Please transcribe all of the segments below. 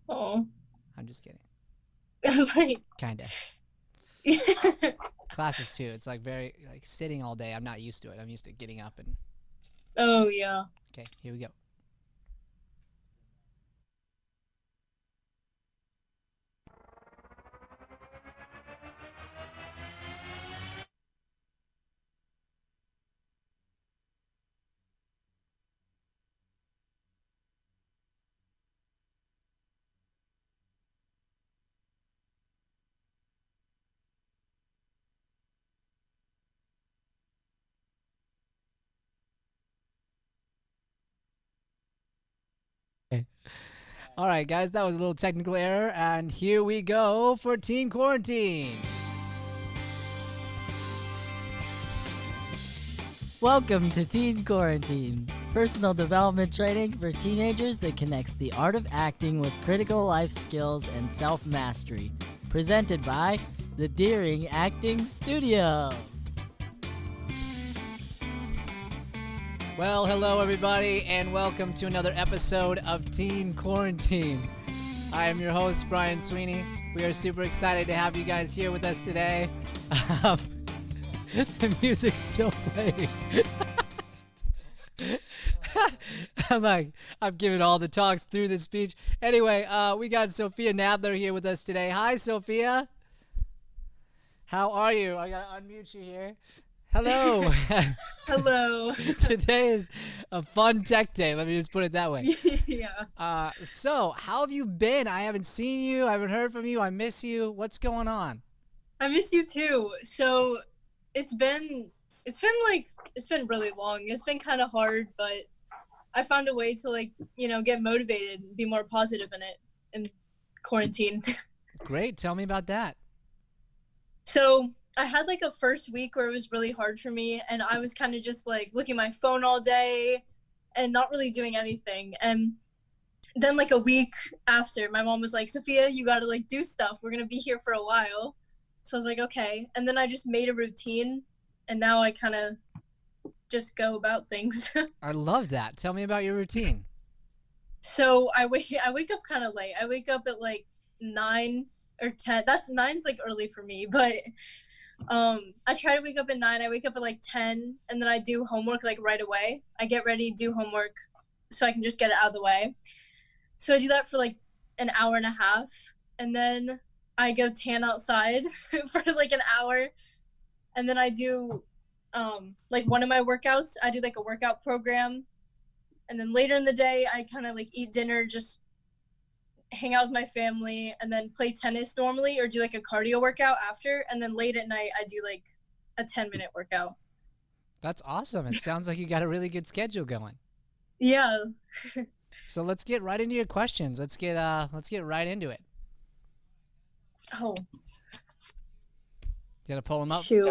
Oh, I'm just kidding. I was like, Kinda. Classes too. It's like very like sitting all day. I'm not used to it. I'm used to getting up and oh yeah. okay, here we go. Okay. All right, guys, that was a little technical error, and here we go for Teen Quarantine. Welcome to Teen Quarantine, personal development training for teenagers that connects the art of acting with critical life skills and self mastery. Presented by the Deering Acting Studio. Well, hello, everybody, and welcome to another episode of Teen Quarantine. I am your host, Brian Sweeney. We are super excited to have you guys here with us today. The music's still playing. I've given all the talks through the speech. Anyway, we got Sophia Nadler here with us today. Hi, Sophia. How are you? I gotta unmute you here. Hello. Hello. Today is a fun tech day. Let me just put it that way. Yeah. So how have you been? I haven't seen you. I haven't heard from you. I miss you. What's going on? I miss you too. So it's been really long. It's been kind of hard, but I found a way to get motivated and be more positive in it in quarantine. Great. Tell me about that. So I had like a first week where it was really hard for me, and I was kind of just like looking at my phone all day and not really doing anything. And then like a week after, my mom was like, Sophia, you gotta like do stuff. We're gonna be here for a while. So I was like, okay. And then I just made a routine, and now I kind of just go about things. I love that. Tell me about your routine. So I wake up kind of late. I wake up at like 9 or 10. That's nine's like early for me, but I try to wake up at 9. I wake up at like 10, and then I do homework like right away. I get ready, do homework so I can just get it out of the way. So I do that for like an hour and a half, and then I go tan outside for like an hour, and then I do like one of my workouts. I do like a workout program, and then later in the day I kind of like eat dinner, just hang out with my family, and then play tennis normally or do like a cardio workout after, and then late at night I do like a 10-minute workout. That's awesome. It sounds like you got a really good schedule going. Yeah. So let's get right into your questions. Let's get right into it. Oh, You gotta pull them up. shoot.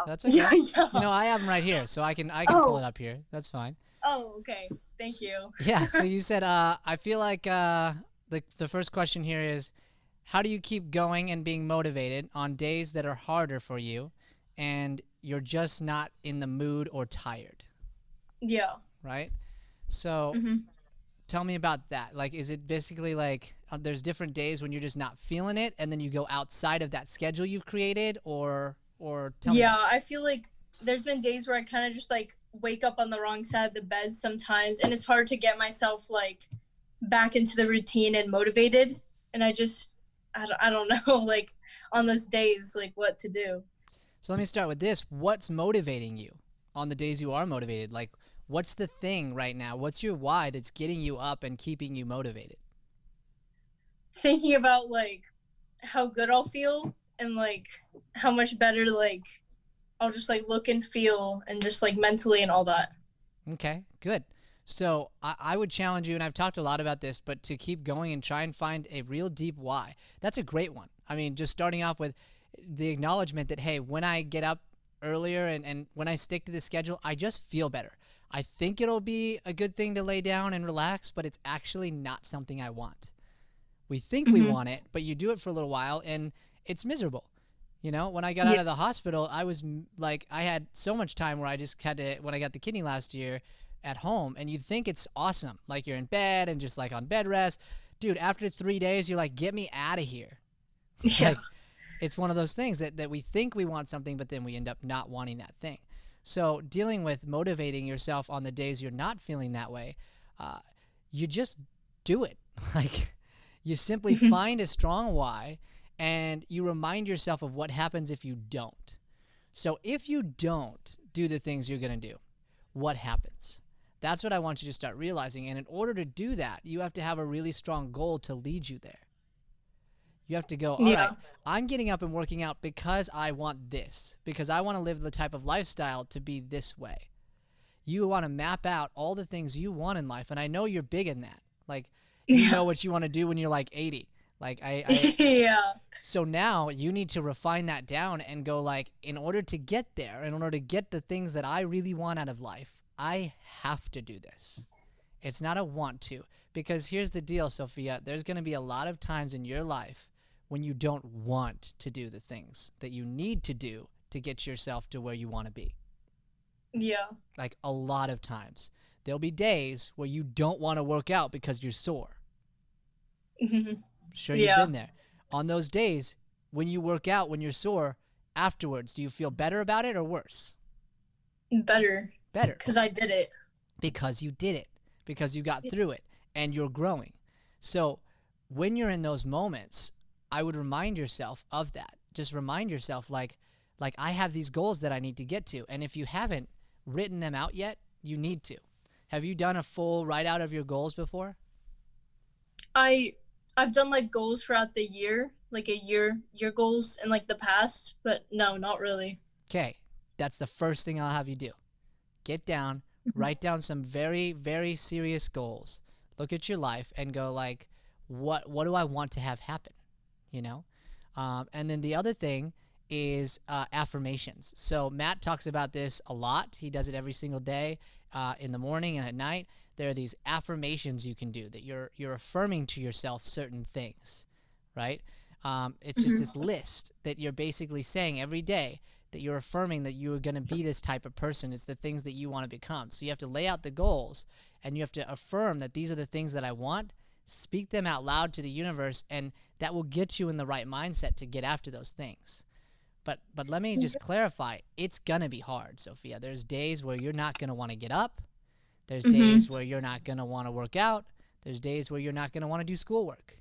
That's okay. Yeah, yeah. No, I have them right here, so I can pull it up here. That's fine. Oh, okay. Thank you. Yeah. So you said I feel like the first question here is how do you keep going and being motivated on days that are harder for you, and you're just not in the mood or tired, Yeah. right? So Hmm. tell me about that. Like, is it basically like there's different days when you're just not feeling it, and then you go outside of that schedule you've created, or tell me Yeah, about I feel like there's been days where I kind of just like wake up on the wrong side of the bed sometimes, and it's hard to get myself like back into the routine and motivated. And I don't know, like on those days, like what to do. So let me start with this. What's motivating you on the days you are motivated? Like, what's the thing right now? What's your why that's getting you up and keeping you motivated? Thinking about like how good I'll feel, and like how much better like I'll just like look and feel, and just like mentally and all that. Okay, good. So I would challenge you, and I've talked a lot about this, but to keep going and try and find a real deep why. That's a great one. I mean, just starting off with the acknowledgement that, hey, when I get up earlier and when I stick to the schedule, I just feel better. I think it'll be a good thing to lay down and relax, but it's actually not something I want. We think we Hmm. want it, but you do it for a little while and it's miserable. You know, when I got out Yeah. of the hospital, I was like, I had so much time where I just had to, when I got the kidney last year, at home and you think it's awesome. Like you're in bed and just like on bed rest. Dude, after 3 days, you're like, get me out of here. Yeah. Like, it's one of those things that we think we want something, but then we end up not wanting that thing. So dealing with motivating yourself on the days you're not feeling that way, you just do it. Like you simply find a strong why and you remind yourself of what happens if you don't. So if you don't do the things you're going to do, what happens? That's what I want you to start realizing. And in order to do that, you have to have a really strong goal to lead you there. You have to go, all right, I'm getting up and working out because I want this, because I want to live the type of lifestyle to be this way. You want to map out all the things you want in life. And I know you're big in that. Like, you know what you want to do when you're like 80. Like, Yeah. So now you need to refine that down and go like, in order to get there, in order to get the things that I really want out of life, I have to do this. It's not a want to. Because here's the deal, Sophia. There's going to be a lot of times in your life when you don't want to do the things that you need to do to get yourself to where you want to be. Yeah. Like a lot of times. There'll be days where you don't want to work out because you're sore. Sure, you've been there. On those days, when you work out, when you're sore, afterwards, do you feel better about it or worse? Better. Better. Because I did it. Because you did it. Because you got through it. And you're growing. So when you're in those moments, I would remind yourself of that. Just remind yourself like I have these goals that I need to get to. And if you haven't written them out yet, you need to. Have you done a full write out of your goals before? I've done like goals throughout the year, like a year goals in like the past, but no, not really. Okay, that's the first thing I'll have you do. Get down, write down some very, very serious goals. Look at your life and go like, what do I want to have happen? You know? And then the other thing is affirmations. So Matt talks about this a lot. He does it every single day in the morning and at night. There are these affirmations you can do that you're affirming to yourself certain things, right? It's just this list that you're basically saying every day that you're affirming that you are going to be this type of person. It's the things that you want to become. So you have to lay out the goals and you have to affirm that these are the things that I want. Speak them out loud to the universe, and that will get you in the right mindset to get after those things. But let me just clarify, it's going to be hard, Sophia. There's days where you're not going to want to get up. There's days where you're not going to want to work out. There's days where you're not going to want to do schoolwork.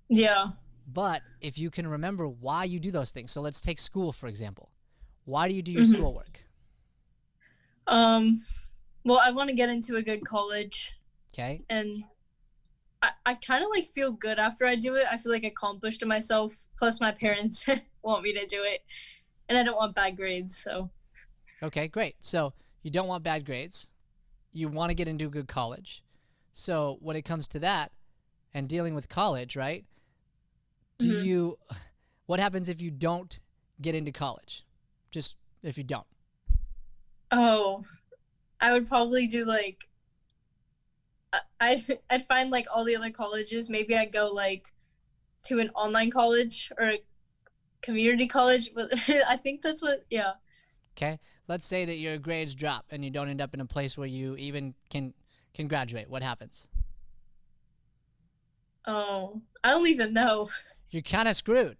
Yeah. But if you can remember why you do those things. So let's take school, for example. Why do you do your schoolwork? Well, I want to get into a good college. Okay. And I kind of like feel good after I do it. I feel like accomplished to myself. Plus my parents want me to do it. And I don't want bad grades, so. Okay, great. So you don't want bad grades. You want to get into a good college. So when it comes to that and dealing with college, right? What happens if you don't get into college? Just if you don't. Oh, I would probably do like, I'd find like all the other colleges. Maybe I'd go like to an online college or a community college. But I think that's what, yeah. Okay. Let's say that your grades drop and you don't end up in a place where you even can graduate. What happens? Oh, I don't even know. You're kind of screwed.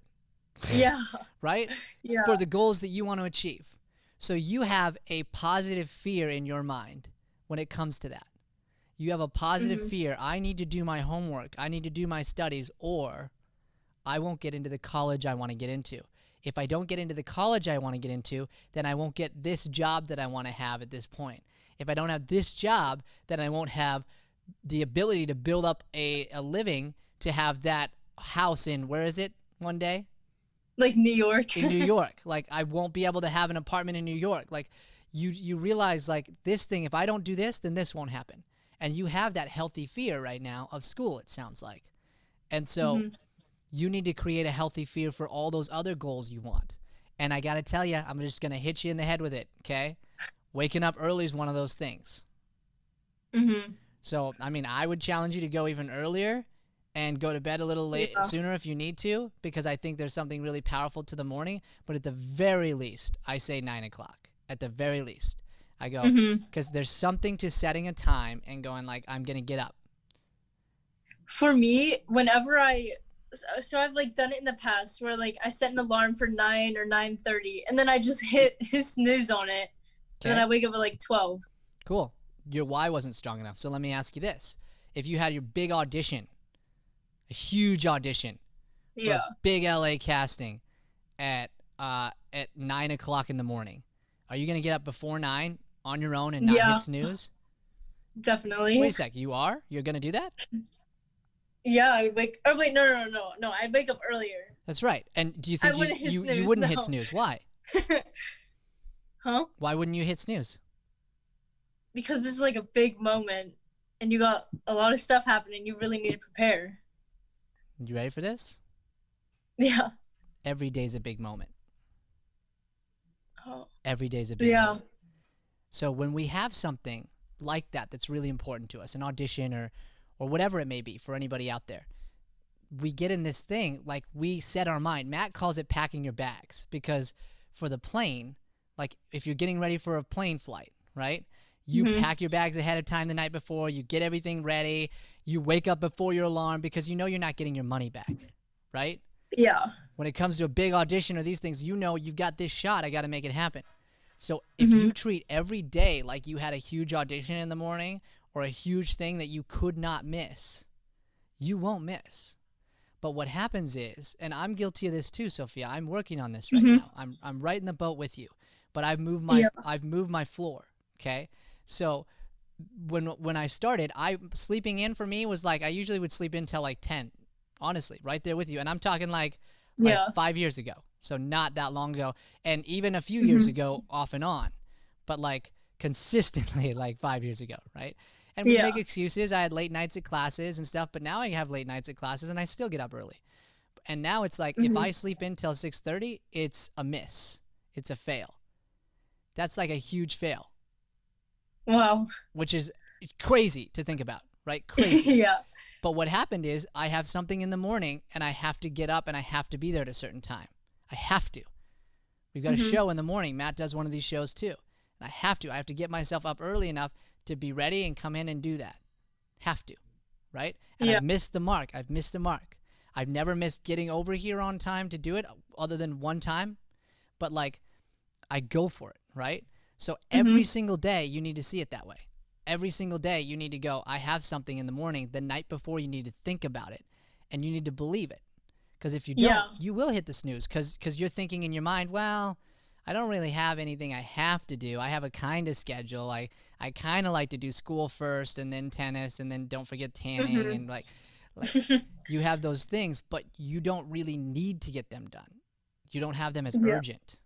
Yeah. Right? Yeah. For the goals that you want to achieve. So you have a positive fear in your mind when it comes to that. You have a positive fear. I need to do my homework. I need to do my studies, or I won't get into the college I want to get into. If I don't get into the college I want to get into, then I won't get this job that I want to have at this point. If I don't have this job, then I won't have the ability to build up a living to have that house in, where is it one day? Like New York. In New York. Like I won't be able to have an apartment in New York. Like you realize like this thing, if I don't do this, then this won't happen. And you have that healthy fear right now of school, it sounds like. And so you need to create a healthy fear for all those other goals you want. And I got to tell you, I'm just going to hit you in the head with it, okay? Waking up early is one of those things. So, I mean, I would challenge you to go even earlier and go to bed a little sooner if you need to, because I think there's something really powerful to the morning. But at the very least, I say 9 o'clock. At the very least. I go, because there's something to setting a time and going like, I'm going to get up. For me, whenever so I've like done it in the past where like I set an alarm for 9 or 9:30 and then I just hit snooze on it. And then I wake up at like 12. Cool. Your why wasn't strong enough. So let me ask you this. If you had your big audition, a huge audition, for a big LA casting at 9 o'clock in the morning, are you going to get up before 9 on your own and not hit snooze? Definitely. Wait a sec. You are? You're going to do that? Yeah, I would wake. Oh wait, no. I'd wake up earlier. That's right. And do you think you wouldn't hit snooze? Why? Huh? Why wouldn't you hit snooze? Because this is like a big moment, and you got a lot of stuff happening. You really need to prepare. You ready for this? Yeah. Every day's a big moment. Oh. Every day's a big moment. So when we have something like that that's really important to us, an audition or whatever it may be for anybody out there, we get in this thing, like we set our mind. Matt calls it packing your bags, because for the plane, like if you're getting ready for a plane flight, right? You pack your bags ahead of time the night before, you get everything ready, you wake up before your alarm because you know you're not getting your money back, right? Yeah. When it comes to a big audition or these things, you know you've got this shot, I got to make it happen. So if you treat every day like you had a huge audition in the morning or a huge thing that you could not miss, you won't miss. But what happens is, and I'm guilty of this too, Sophia, I'm working on this right now. I'm right in the boat with you, but I've moved my floor, okay? So when I started, sleeping in for me was like, I usually would sleep in till like 10, honestly, right there with you. And I'm talking like 5 years ago. So not that long ago. And even a few years ago, off and on, but like consistently like 5 years ago, right? And we make excuses. I had late nights at classes and stuff, but now I have late nights at classes and I still get up early. And now it's like, if I sleep in till 6:30, it's a miss. It's a fail. That's like a huge fail. Wow. Which is crazy to think about, right? Crazy. Yeah. But what happened is I have something in the morning and I have to get up and I have to be there at a certain time. I have to. We've got a show in the morning. Matt does one of these shows too. And I have to get myself up early enough to be ready and come in and do that. Have to, right? And I've missed the mark. I've never missed getting over here on time to do it other than one time. But like, I go for it, right? So every single day you need to see it that way. Every single day you need to go, I have something in the morning. The night before you need to think about it and you need to believe it. Because if you don't, you will hit the snooze because you're thinking in your mind, well, I don't really have anything I have to do. I have a kind of schedule. I kind of like to do school first and then tennis and then don't forget tanning and like you have those things, but you don't really need to get them done. You don't have them as urgent.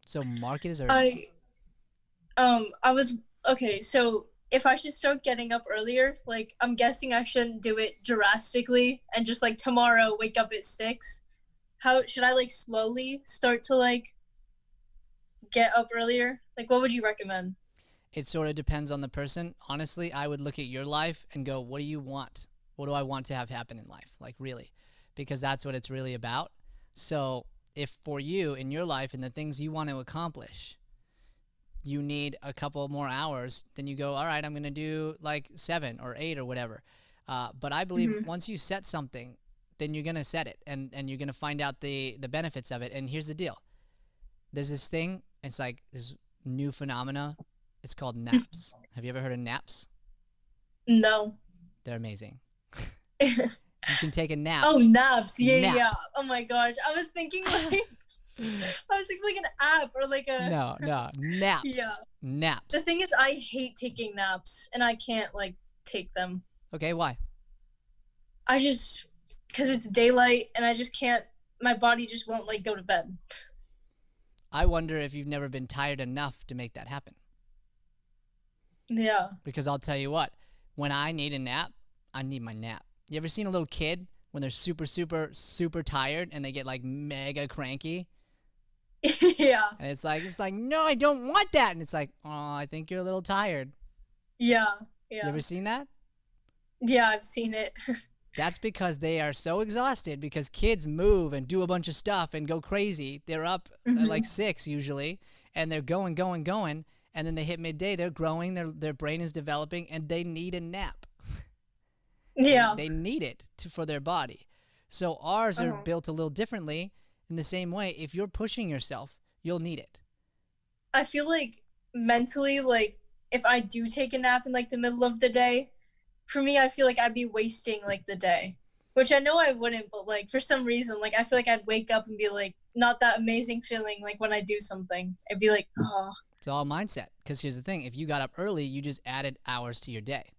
So mark it as urgent. So if I should start getting up earlier, like I'm guessing I shouldn't do it drastically and just like tomorrow wake up at 6. How should I like slowly start to like get up earlier? Like what would you recommend? It sort of depends on the person. Honestly, I would look at your life and go, what do you want? What do I want to have happen in life? Like really, because that's what it's really about. So if for you in your life and the things you want to accomplish, you need a couple more hours, then you go, all right, I'm going to do like 7 or 8 or whatever. But I believe once you set something, then you're going to set it and you're going to find out the benefits of it. And here's the deal. There's this thing, it's like this new phenomena. It's called naps. Have you ever heard of naps? No. They're amazing. You can take a nap. Oh, naps. Yeah. Oh my gosh. I was thinking like an app or like a... No, naps. Yeah. Naps. The thing is, I hate taking naps and I can't like take them. Okay, why? Because it's daylight and I just can't, my body just won't like go to bed. I wonder if you've never been tired enough to make that happen. Yeah. Because I'll tell you what, when I need a nap, I need my nap. You ever seen a little kid when they're super, super, super tired and they get like mega cranky? Yeah. And it's like, no, I don't want that. And it's like, oh, I think you're a little tired. Yeah. You ever seen that? Yeah, I've seen it. That's because they are so exhausted because kids move and do a bunch of stuff and go crazy. They're up at like 6 usually, and they're going, and then they hit midday, they're growing, their brain is developing, and they need a nap. Yeah. They need it for their body. So ours are built a little differently. In the same way, if you're pushing yourself, you'll need it. I feel like mentally, like, if I do take a nap in, like, the middle of the day, for me, I feel like I'd be wasting, like, the day. Which I know I wouldn't, but, like, for some reason, like, I feel like I'd wake up and be, like, not that amazing feeling, like, when I do something. I'd be like, oh. It's all mindset. Because here's the thing. If you got up early, you just added hours to your day.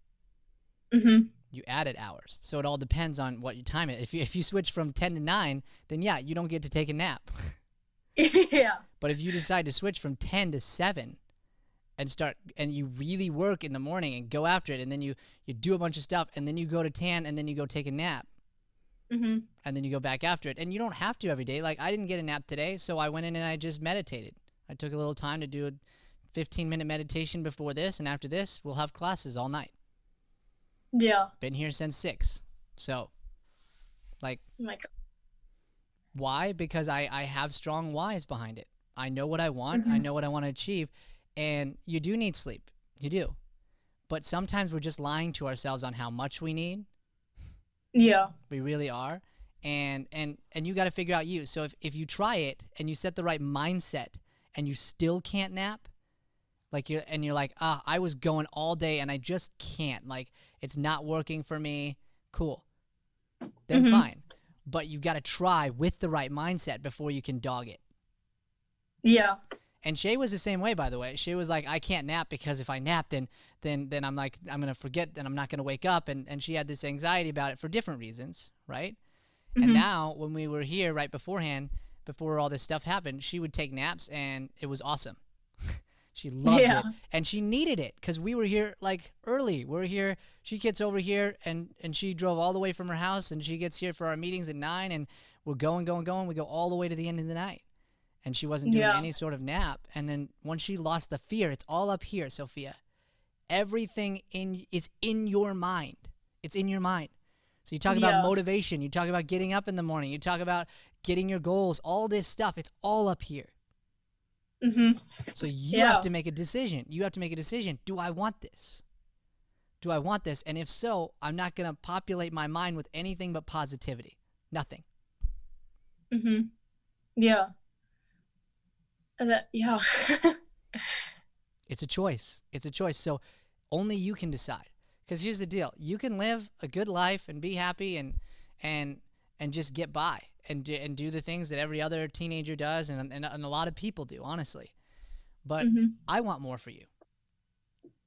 Mm-hmm. You added hours. So it all depends on what your time is. If you switch from 10 to 9, then, yeah, you don't get to take a nap. Yeah. But if you decide to switch from 10 to 7 and you really work in the morning and go after it, and then you do a bunch of stuff, and then you go to tan, and then you go take a nap, mm-hmm. and then you go back after it. And you don't have to every day. Like, I didn't get a nap today, so I went in and I just meditated. I took a little time to do a 15-minute meditation before this, and after this, we'll have classes all night. Yeah. Been here since 6. So, like, oh my God. Why? Because I have strong whys behind it. I know what I want. Mm-hmm. I know what I want to achieve. And you do need sleep. You do. But sometimes we're just lying to ourselves on how much we need. Yeah. We really are. And you got to figure out you. So if you try it and you set the right mindset and you still can't nap, like you're like, I was going all day and I just can't. Like, it's not working for me. Cool. Then mm-hmm. fine. But you got to try with the right mindset before you can dog it. Yeah. And Shay was the same way, by the way. She was like, I can't nap because if I nap, then I'm like, I'm going to forget and I'm not going to wake up. And she had this anxiety about it for different reasons, right? Mm-hmm. And now when we were here right beforehand, before all this stuff happened, she would take naps and it was awesome. She loved it. And she needed it because we were here like early. We're here. She gets over here and she drove all the way from her house and she gets here for our meetings at 9 and we're going. We go all the way to the end of the night. And she wasn't doing any sort of nap. And then once she lost the fear, it's all up here, Sophia. Everything is in your mind. It's in your mind. So you talk about motivation. You talk about getting up in the morning. You talk about getting your goals. All this stuff, it's all up here. Mm-hmm. So you have to make a decision. You have to make a decision. Do I want this? Do I want this? And if so, I'm not going to populate my mind with anything but positivity. Nothing. Mm-hmm. Yeah. Yeah. It's a choice. It's a choice. So only you can decide. Because here's the deal. You can live a good life and be happy and just get by and do the things that every other teenager does and a lot of people do, honestly. But mm-hmm. I want more for you.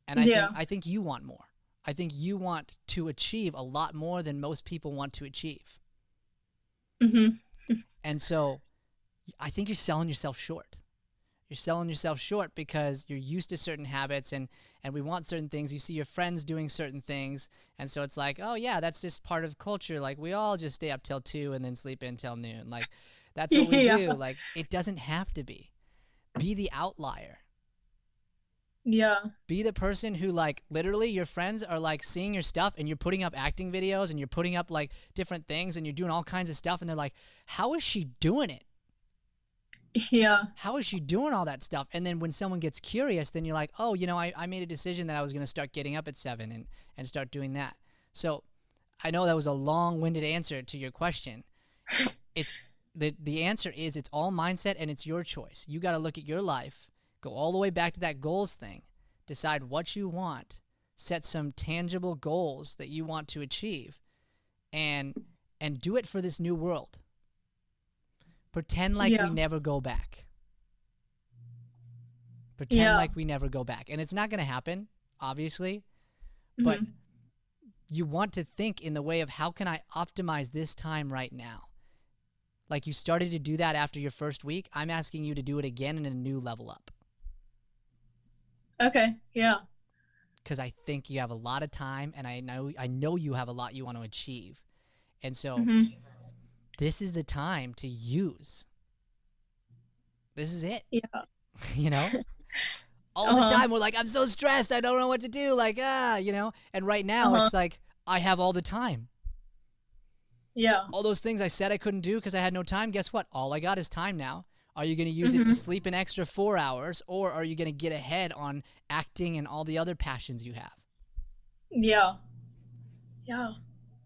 And I think you want more. I think you want to achieve a lot more than most people want to achieve. Mm-hmm. And so I think you're selling yourself short. You're selling yourself short because you're used to certain habits and we want certain things. You see your friends doing certain things. And so it's like, oh, yeah, that's just part of culture. Like, we all just stay up till 2 and then sleep in till noon. Like, that's what we do. Like, it doesn't have to be. Be the outlier. Yeah. Be the person who, like, literally your friends are, like, seeing your stuff and you're putting up acting videos and you're putting up, like, different things and you're doing all kinds of stuff. And they're like, how is she doing it? Yeah. How is she doing all that stuff? And then when someone gets curious, then you're like, oh, you know, I made a decision that I was going to start getting up at 7 and start doing that. So I know that was a long-winded answer to your question. It's the answer is it's all mindset and it's your choice. You got to look at your life, go all the way back to that goals thing, decide what you want, set some tangible goals that you want to achieve, and do it for this new world. Pretend like we never go back. Pretend like we never go back. And it's not going to happen, obviously. Mm-hmm. But you want to think in the way of how can I optimize this time right now? Like you started to do that after your first week. I'm asking you to do it again in a new level up. Okay, yeah. Because I think you have a lot of time and I know you have a lot you want to achieve. And so... Mm-hmm. This is the time to use. This is it. Yeah. You know? All the time we're like, I'm so stressed. I don't know what to do. Like, you know? And right now it's like, I have all the time. Yeah. All those things I said I couldn't do because I had no time. Guess what? All I got is time now. Are you going to use it to sleep an extra 4 hours, or are you going to get ahead on acting and all the other passions you have? Yeah.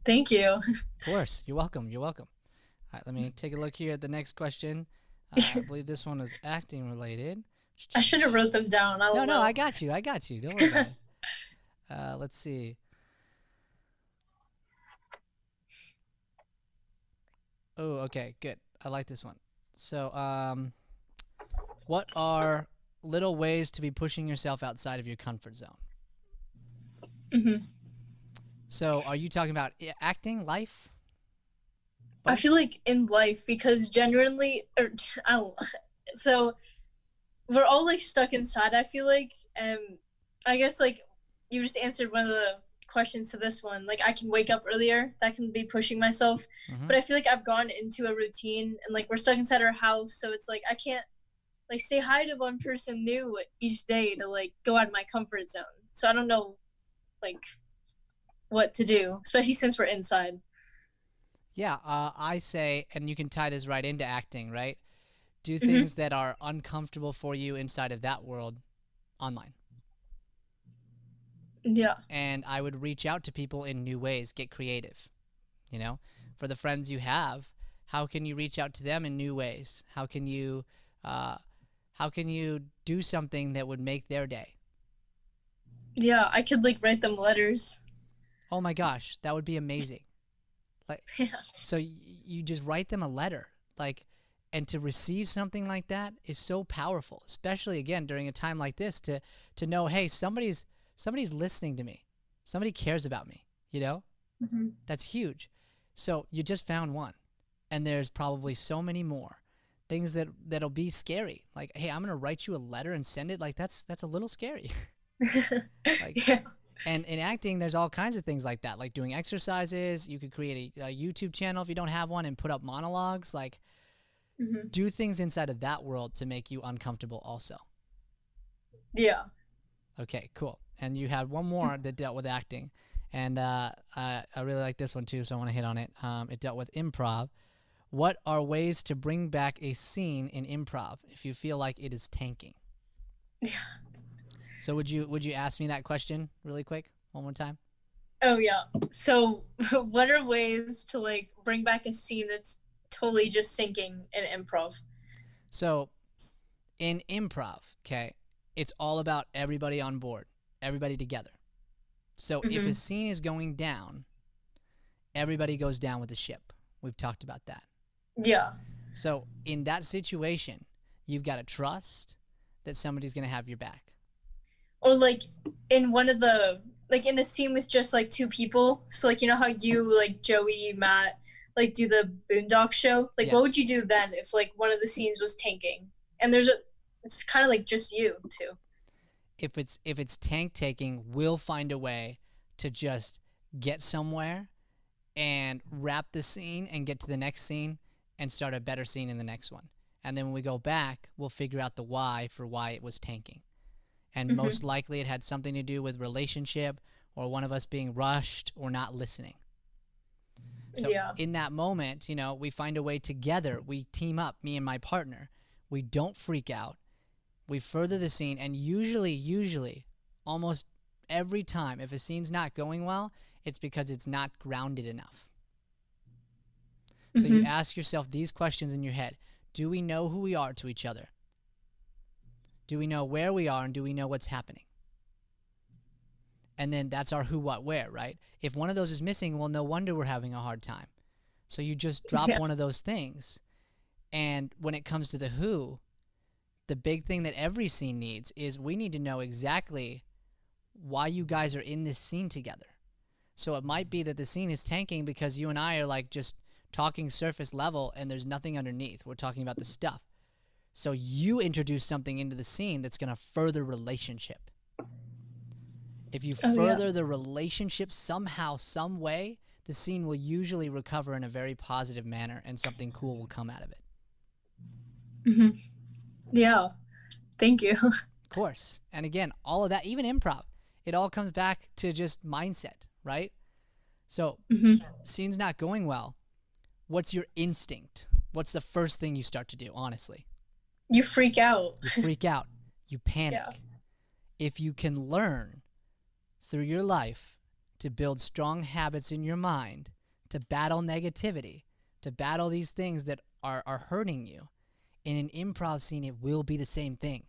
Thank you. Of course. You're welcome. You're welcome. All right, let me take a look here at the next question. I believe this one was acting related. I should have wrote them down. I don't know. No, I got you. Don't worry about it. Let's see. Oh, okay, good. I like this one. So, what are little ways to be pushing yourself outside of your comfort zone? So, are you talking about acting, life? I feel like in life, because genuinely, I don't. So, we're all like stuck inside. I feel like, I guess like you just answered one of the questions to this one. Like I can wake up earlier. That can be pushing myself. But I feel like I've gone into a routine, and like we're stuck inside our house, so it's like I can't like say hi to one person new each day to like go out of my comfort zone. So I don't know like what to do, especially since we're inside. Yeah, I say, and you can tie this right into acting, right? Do things that are uncomfortable for you inside of that world online. Yeah. And I would reach out to people in new ways, get creative. You know, for the friends you have, how can you reach out to them in new ways? How can you do something that would make their day? Yeah, I could like write them letters. Oh my gosh, that would be amazing. Like, so you just write them a letter, like, and to receive something like that is so powerful, especially again during a time like this, to know, hey, somebody's listening to me, somebody cares about me. You know, that's huge. So you just found one, and there's probably so many more things that'll be scary. Like, hey, I'm gonna write you a letter and send it. Like that's a little scary. Like, yeah. And in acting, there's all kinds of things like that, like doing exercises. You could create a YouTube channel if you don't have one and put up monologues. Like, do things inside of that world to make you uncomfortable also. Yeah. Okay, cool. And you had one more that dealt with acting. And I really like this one too, so I want to hit on it. It dealt with improv. What are ways to bring back a scene in improv if you feel like it is tanking? Yeah. So would you ask me that question really quick one more time? Oh yeah. So what are ways to like bring back a scene that's totally just sinking in improv? So in improv, okay, it's all about everybody on board, everybody together. So if a scene is going down, everybody goes down with the ship. We've talked about that. Yeah. So in that situation, you've got to trust that somebody's going to have your back. Or like in one of the, like in a scene with just like two people. So like, you know how you, like Joey, Matt, like do the Boondock show? Like what would you do then if like one of the scenes was tanking? And it's kind of like just you too. If it's tank taking, we'll find a way to just get somewhere and wrap the scene and get to the next scene and start a better scene in the next one. And then when we go back, we'll figure out the why for why it was tanking. And most likely it had something to do with relationship or one of us being rushed or not listening. So in that moment, you know, we find a way together. We team up, me and my partner. We don't freak out. We further the scene, and usually, almost every time, if a scene's not going well, it's because it's not grounded enough. So you ask yourself these questions in your head. Do we know who we are to each other? Do we know where we are, and do we know what's happening? And then that's our who, what, where, right? If one of those is missing, well, no wonder we're having a hard time. So you just drop one of those things. And when it comes to the who, the big thing that every scene needs is we need to know exactly why you guys are in this scene together. So it might be that the scene is tanking because you and I are like just talking surface level and there's nothing underneath. We're talking about the stuff. So you introduce something into the scene that's going to further relationship. If you further the relationship somehow, some way, the scene will usually recover in a very positive manner and something cool will come out of it. Yeah. Thank you. Of course. And again, all of that, even improv, it all comes back to just mindset, right? So scene's not going well. What's your instinct? What's the first thing you start to do, honestly? You freak out. You freak out. You panic. Yeah. If you can learn through your life to build strong habits in your mind, to battle negativity, to battle these things that are hurting you, in an improv scene, it will be the same thing.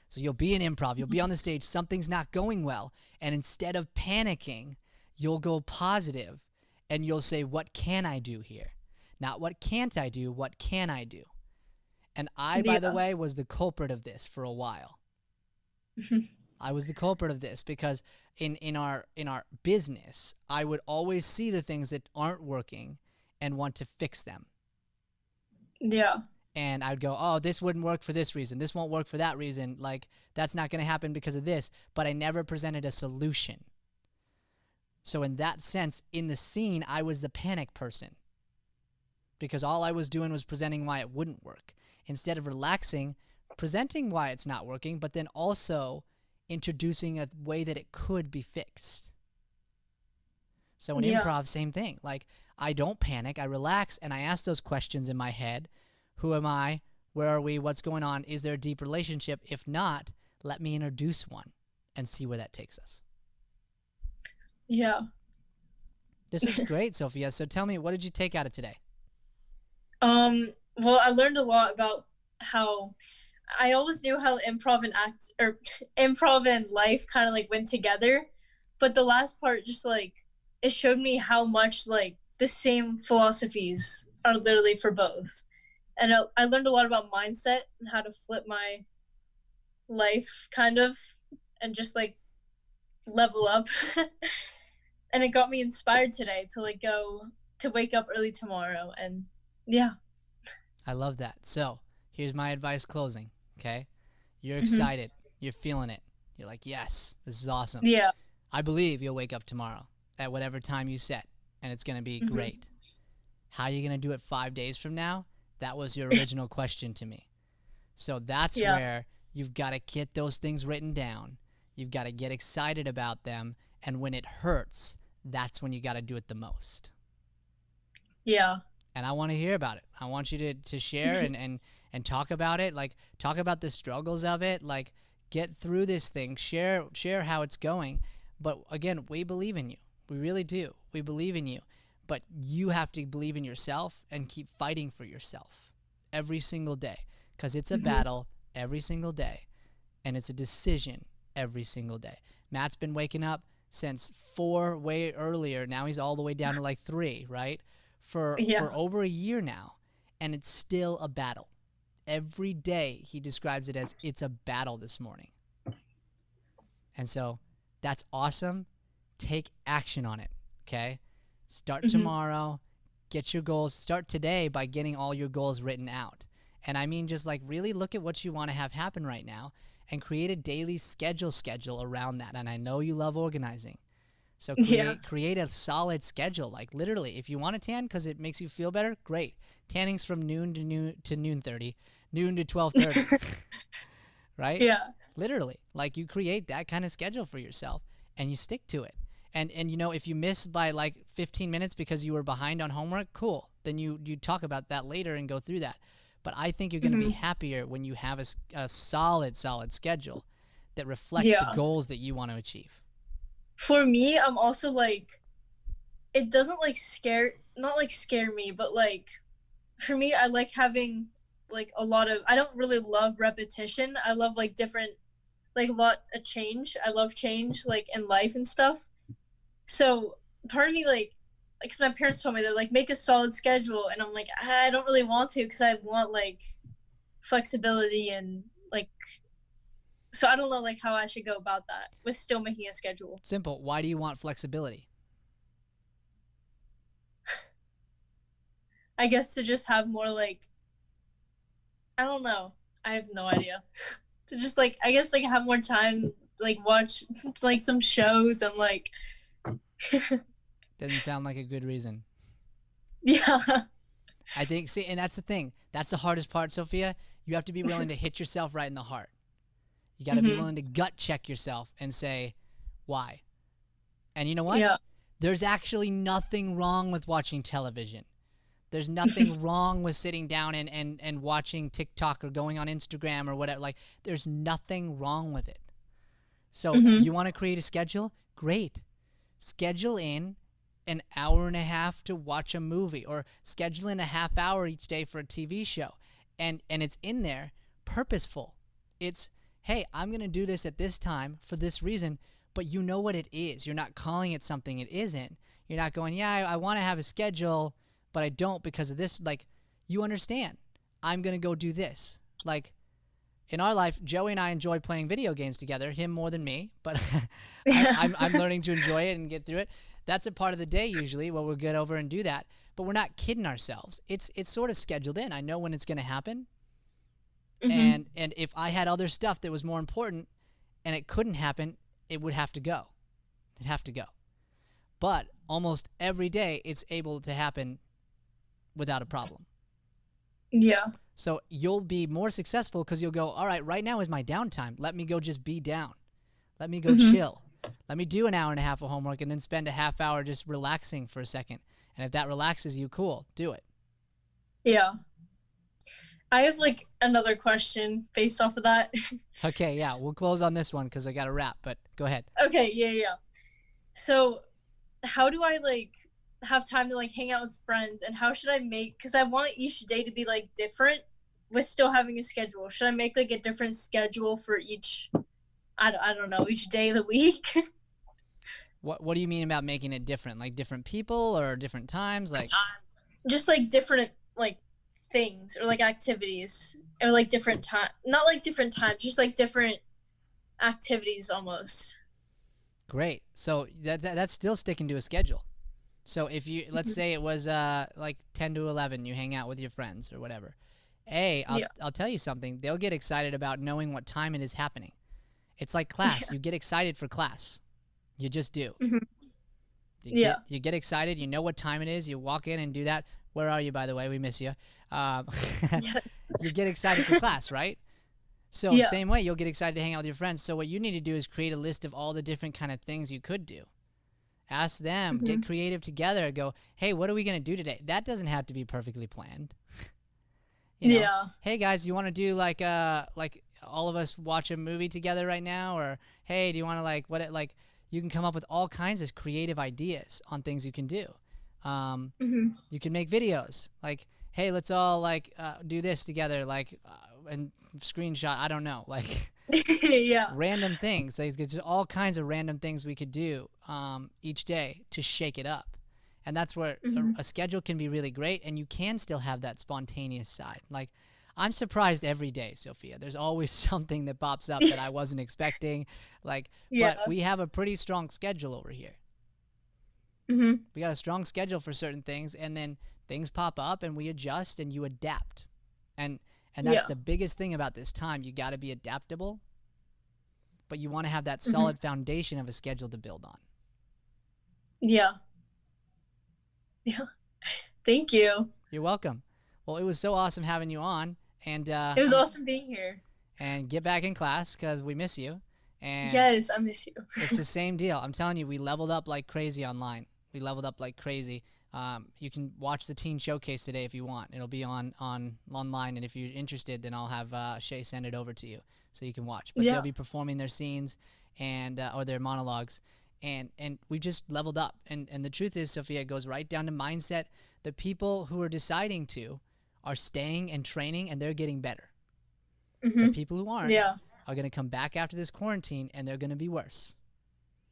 So you'll be in improv, you'll be on the stage, something's not going well, and instead of panicking, you'll go positive, and you'll say, what can I do here? Not what can't I do, what can I do? And I, by the way, was the culprit of this for a while. I was the culprit of this because in our business, I would always see the things that aren't working and want to fix them. Yeah. And I would go, oh, this wouldn't work for this reason. This won't work for that reason. Like, that's not going to happen because of this. But I never presented a solution. So in that sense, in the scene, I was the panic person because all I was doing was presenting why it wouldn't work. Instead of relaxing, presenting why it's not working, but then also introducing a way that it could be fixed. So in improv, same thing. Like, I don't panic. I relax, and I ask those questions in my head. Who am I? Where are we? What's going on? Is there a deep relationship? If not, let me introduce one and see where that takes us. Yeah. This is great, Sophia. So tell me, what did you take out of today? Well, I learned a lot about how I always knew how improv and life kind of like went together, but the last part just like it showed me how much like the same philosophies are literally for both. And I learned a lot about mindset and how to flip my life kind of and just like level up. And it got me inspired today to like go to wake up early tomorrow. And yeah. I love that. So here's my advice closing, okay? You're excited. You're feeling it. You're like, yes, this is awesome. Yeah. I believe you'll wake up tomorrow at whatever time you set, and it's going to be great. How are you going to do it 5 days from now? That was your original question to me. So that's where you've got to get those things written down. You've got to get excited about them, and when it hurts, that's when you got to do it the most. Yeah. And I want to hear about it. I want you to share and talk about it. Like, talk about the struggles of it. Like, get through this thing. Share how it's going. But again, we believe in you. We really do. We believe in you. But you have to believe in yourself and keep fighting for yourself every single day. Because it's a battle every single day. And it's a decision every single day. Matt's been waking up since 4 way earlier. Now he's all the way down to like 3, right? For over a year now, and it's still a battle. Every day he describes it as it's a battle this morning. And so that's awesome. Take action on it, okay? Start tomorrow. Get your goals. Start today by getting all your goals written out. And I mean just like really look at what you want to have happen right now and create a daily schedule around that. And I know you love organizing. So create a solid schedule. Like literally, if you want to tan because it makes you feel better, great. Tanning's from noon to 12:30, noon to 12:30, right? Yeah. Literally, like you create that kind of schedule for yourself and you stick to it. And you know, if you miss by like 15 minutes because you were behind on homework, cool. Then you talk about that later and go through that. But I think you're going to be happier when you have a solid schedule that reflects the goals that you want to achieve. For me, I'm also like, it doesn't like not like scare me, but like, for me, I like having like a lot of, I don't really love repetition. I love like different, like a lot of change. I love change like in life and stuff. So part of me like, cause my parents told me they're like, make a solid schedule. And I'm like, I don't really want to, cause I want like flexibility and like, so I don't know like how I should go about that with still making a schedule. Simple. Why do you want flexibility? I guess to just have more like, I don't know. I have no idea. To just like, I guess like have more time, like watch like some shows and like. Doesn't sound like a good reason. Yeah. I think, see, and that's the thing. That's the hardest part, Sophia. You have to be willing to hit yourself right in the heart. You got to be willing to gut check yourself and say, why? And you know what? Yeah. There's actually nothing wrong with watching television. There's nothing wrong with sitting down and watching TikTok or going on Instagram or whatever. Like, there's nothing wrong with it. So you want to create a schedule? Great. Schedule in an hour and a half to watch a movie, or schedule in a half hour each day for a TV show. And it's in there purposeful. It's, hey, I'm going to do this at this time for this reason, but you know what it is. You're not calling it something it isn't. You're not going, yeah, I want to have a schedule, but I don't because of this. Like, you understand. I'm going to go do this. Like, in our life, Joey and I enjoy playing video games together, him more than me, but I'm learning to enjoy it and get through it. That's a part of the day usually where we'll get over and do that, but we're not kidding ourselves. It's sort of scheduled in. I know when it's going to happen. And if I had other stuff that was more important and it couldn't happen, it would have to go. It'd have to go. But almost every day it's able to happen without a problem. Yeah. So you'll be more successful because you'll go, all right, right now is my downtime. Let me go just be down. Let me go chill. Let me do an hour and a half of homework and then spend a half hour just relaxing for a second. And if that relaxes you, cool, do it. Yeah. I have like another question based off of that. Okay, yeah, we'll close on this one because I got to wrap, but go ahead. Okay, yeah. So how do I like have time to like hang out with friends, and how should I make, because I want each day to be like different with still having a schedule. Should I make like a different schedule for each, I don't know, each day of the week? What do you mean about making it different? Like different people or different times? Like just like different like things or like activities or like different time, not like different times, just like different activities almost. Great. So that's still sticking to a schedule. So if you, let's say it was like 10 to 11, you hang out with your friends or whatever. I'll tell you something. They'll get excited about knowing what time it is happening. It's like class. You get excited for class. You just do. You get excited. You know what time it is. You walk in and do that. Where are you, by the way? We miss you. You get excited for class, right? So same way, you'll get excited to hang out with your friends. So what you need to do is create a list of all the different kind of things you could do. Ask them. Get creative together. Go, hey, what are we going to do today? That doesn't have to be perfectly planned. You know, hey, guys, you want to do like all of us watch a movie together right now? Or, hey, do you want to you can come up with all kinds of creative ideas on things you can do. You can make videos like, hey, let's all do this together, and screenshot, I don't know, random things. There's all kinds of random things we could do each day to shake it up. And that's where a schedule can be really great, and you can still have that spontaneous side. Like, I'm surprised every day, Sophia. There's always something that pops up that I wasn't expecting. But we have a pretty strong schedule over here. We got a strong schedule for certain things, and then things pop up and we adjust and you adapt. And that's the biggest thing about this time. You got to be adaptable, but you want to have that solid foundation of a schedule to build on. Yeah. Thank you. You're welcome. Well, it was so awesome having you on, and it was awesome being here. And get back in class because we miss you. And yes, I miss you. It's the same deal. I'm telling you, we leveled up like crazy online. We leveled up like crazy. You can watch the Teen Showcase today if you want. It'll be online, and if you're interested, then I'll have Shay send it over to you so you can watch. But they'll be performing their scenes and or their monologues, and we just leveled up. And the truth is, Sophia, it goes right down to mindset. The people who are deciding to are staying and training, and they're getting better. The people who aren't are going to come back after this quarantine, and they're going to be worse.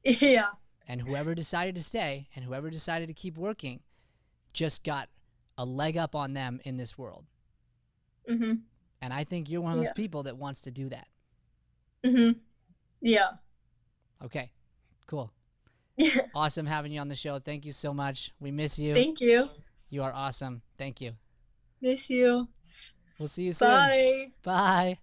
Yeah. And whoever decided to stay and whoever decided to keep working just got a leg up on them in this world. And I think you're one of those people that wants to do that. Yeah. Okay, cool. Awesome having you on the show. Thank you so much. We miss you. Thank you. You are awesome. Thank you. Miss you. We'll see you soon. Bye. Bye.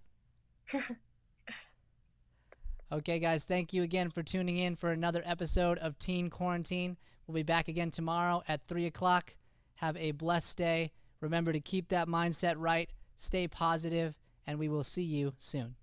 Okay, guys, thank you again for tuning in for another episode of Teen Quarantine. We'll be back again tomorrow at 3 o'clock. Have a blessed day. Remember to keep that mindset right, stay positive, and we will see you soon.